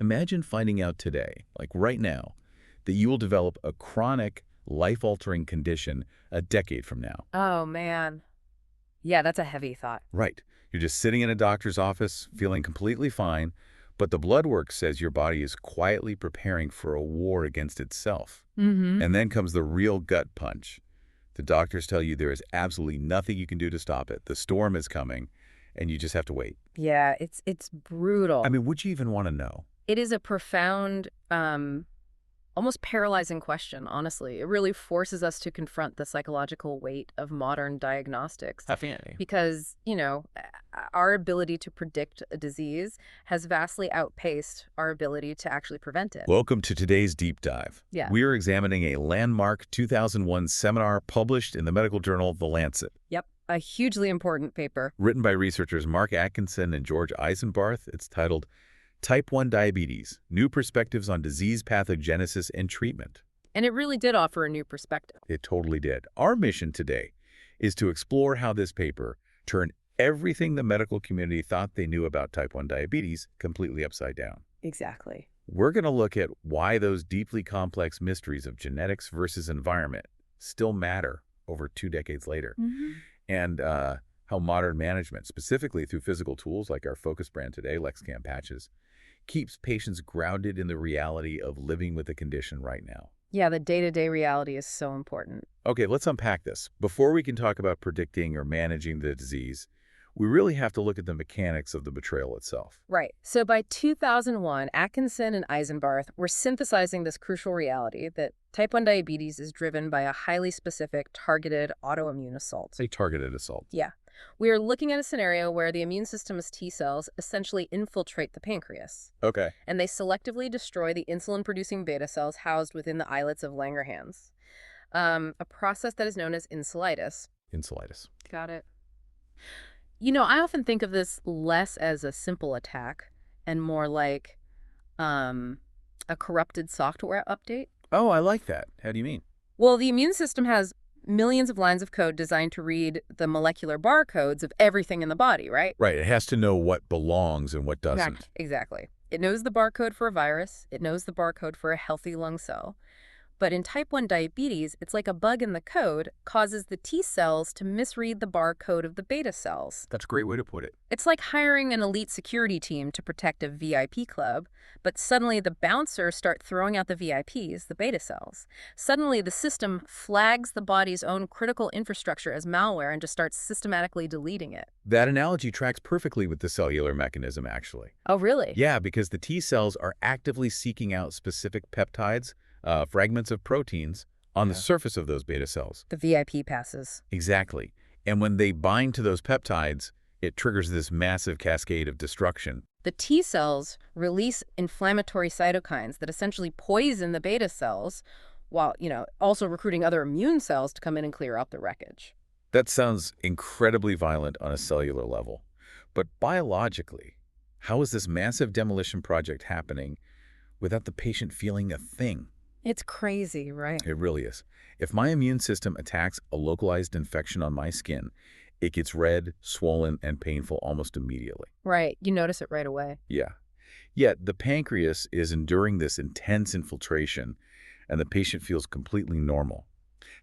Imagine finding out today, like right now, that you will develop a chronic, life-altering condition a decade from now. Oh, man. Yeah, that's a heavy thought. Right. You're just sitting in a doctor's office, feeling completely fine, but the blood work says your body is quietly preparing for a war against itself. Mm-hmm. And then comes the real gut punch. The doctors tell you there is absolutely nothing you can do to stop it. The storm is coming, and you just have to wait. Yeah, it's brutal. I mean, would you even want to know? It is a profound, almost paralyzing question, honestly. It really forces us to confront the psychological weight of modern diagnostics. Definitely. Because, our ability to predict a disease has vastly outpaced our ability to actually prevent it. Welcome to today's deep dive. Yeah. We are examining a landmark 2001 seminar published in the medical journal The Lancet. Yep, a hugely important paper. Written by researchers Mark Atkinson and George Eisenbarth, it's titled Type 1 Diabetes, New Perspectives on Disease Pathogenesis and Treatment. And it really did offer a new perspective. It totally did. Our mission today is to explore how this paper turned everything the medical community thought they knew about type 1 diabetes completely upside down. Exactly. We're going to look at why those deeply complex mysteries of genetics versus environment still matter over 2 decades later. Mm-hmm. And how modern management, specifically through physical tools like our focus brand today, Lexcam patches, keeps patients grounded in the reality of living with the condition right now. Yeah, the day-to-day reality is so important. Okay, let's unpack this. Before we can talk about predicting or managing the disease, we really have to look at the mechanics of the betrayal itself. Right. So by 2001, Atkinson and Eisenbarth were synthesizing this crucial reality that type 1 diabetes is driven by a highly specific, targeted autoimmune assault. A targeted assault. Yeah. We are looking at a scenario where the immune system's T cells essentially infiltrate the pancreas, Okay. and they selectively destroy the insulin-producing beta cells housed within the islets of Langerhans, a process that is known as insulitis. Insulitis. Got it. I often think of this less as a simple attack and more like a corrupted software update. Oh, I like that. How do you mean? Well, the immune system has millions of lines of code designed to read the molecular barcodes of everything in the body, right? Right. It has to know what belongs and what doesn't. Exactly. It knows the barcode for a virus. It knows the barcode for a healthy lung cell. But in type 1 diabetes, it's like a bug in the code causes the T cells to misread the barcode of the beta cells. That's a great way to put it. It's like hiring an elite security team to protect a VIP club, but suddenly the bouncers start throwing out the VIPs, the beta cells. Suddenly the system flags the body's own critical infrastructure as malware and just starts systematically deleting it. That analogy tracks perfectly with the cellular mechanism, actually. Oh, really? Yeah, because the T cells are actively seeking out specific peptides, fragments of proteins, on the surface of those beta cells. The VIP passes. Exactly. And when they bind to those peptides, it triggers this massive cascade of destruction. The T cells release inflammatory cytokines that essentially poison the beta cells while, also recruiting other immune cells to come in and clear up the wreckage. That sounds incredibly violent on a cellular level. But biologically, how is this massive demolition project happening without the patient feeling a thing? It's crazy, right? It really is. If my immune system attacks a localized infection on my skin, it gets red, swollen, and painful almost immediately. Right. You notice it right away. Yeah. Yet the pancreas is enduring this intense infiltration, and the patient feels completely normal.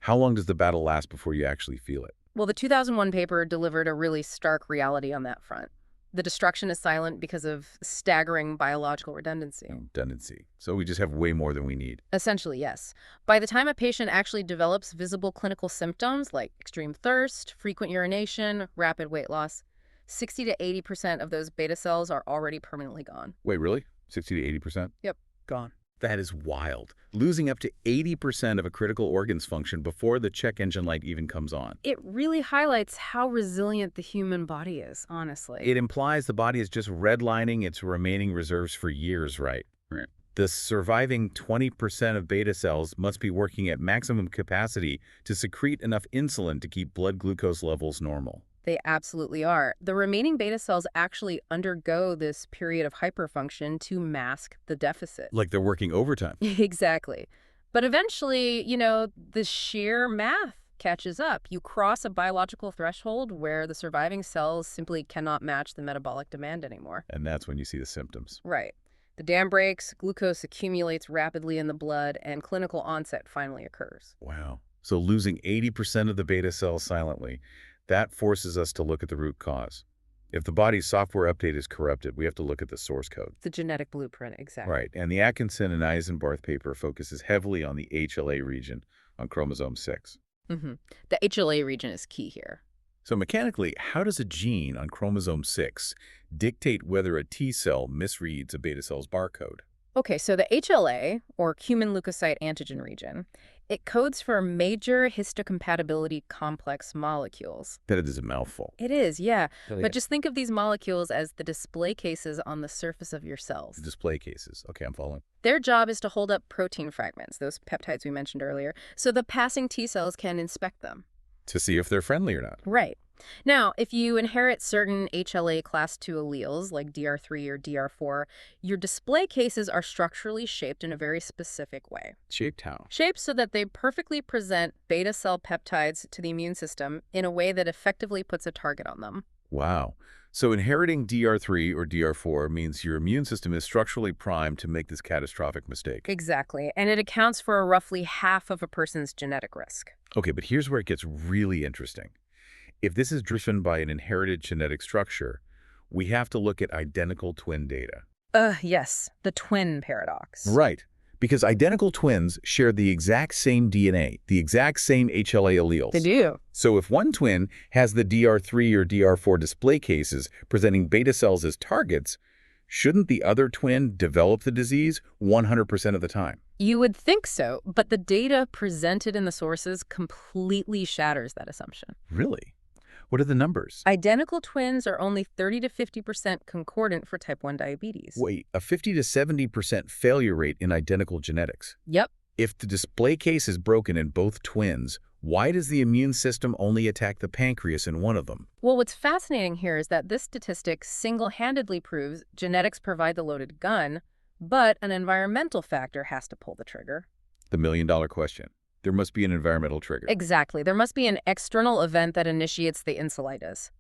How long does the battle last before you actually feel it? Well, the 2001 paper delivered a really stark reality on that front. The destruction is silent because of staggering biological redundancy. Redundancy. So we just have way more than we need. Essentially, yes. By the time a patient actually develops visible clinical symptoms like extreme thirst, frequent urination, rapid weight loss, 60 to 80% of those beta cells are already permanently gone. Wait, really? 60 to 80%? Yep, gone. That is wild. Losing up to 80% of a critical organ's function before the check engine light even comes on. It really highlights how resilient the human body is, honestly. It implies the body is just redlining its remaining reserves for years, right? Right. The surviving 20% of beta cells must be working at maximum capacity to secrete enough insulin to keep blood glucose levels normal. They absolutely are. The remaining beta cells actually undergo this period of hyperfunction to mask the deficit. Like they're working overtime. Exactly. But eventually, the sheer math catches up. You cross a biological threshold where the surviving cells simply cannot match the metabolic demand anymore. And that's when you see the symptoms. Right. The dam breaks, glucose accumulates rapidly in the blood, and clinical onset finally occurs. Wow. So losing 80% of the beta cells silently, that forces us to look at the root cause. If the body's software update is corrupted, we have to look at the source code. The genetic blueprint, exactly. Right. And the Atkinson and Eisenbarth paper focuses heavily on the HLA region on chromosome 6. hmm The HLA region is key here. So mechanically, how does a gene on chromosome 6 dictate whether a T cell misreads a beta cell's barcode? Okay, so the HLA, or human leukocyte antigen region, it codes for major histocompatibility complex molecules. That is a mouthful. It is, yeah. Really? But just think of these molecules as the display cases on the surface of your cells. Display cases. Okay, I'm following. Their job is to hold up protein fragments, those peptides we mentioned earlier, so the passing T cells can inspect them. To see if they're friendly or not. Right. Now, if you inherit certain HLA class II alleles, like DR3 or DR4, your display cases are structurally shaped in a very specific way. Shaped how? Shaped so that they perfectly present beta cell peptides to the immune system in a way that effectively puts a target on them. Wow. So inheriting DR3 or DR4 means your immune system is structurally primed to make this catastrophic mistake. Exactly. And it accounts for roughly half of a person's genetic risk. Okay, but here's where it gets really interesting. If this is driven by an inherited genetic structure, we have to look at identical twin data. Yes, the twin paradox. Right, because identical twins share the exact same DNA, the exact same HLA alleles. They do. So if one twin has the DR3 or DR4 display cases presenting beta cells as targets, shouldn't the other twin develop the disease 100% of the time? You would think so, but the data presented in the sources completely shatters that assumption. Really? What are the numbers? Identical twins are only 30 to 50% concordant for type 1 diabetes. Wait, a 50 to 70% failure rate in identical genetics. Yep. If the display case is broken in both twins, why does the immune system only attack the pancreas in one of them? Well, what's fascinating here is that this statistic single-handedly proves genetics provide the loaded gun, but an environmental factor has to pull the trigger. The million-dollar question. There must be an environmental trigger. Exactly. There must be an external event that initiates the insulitis.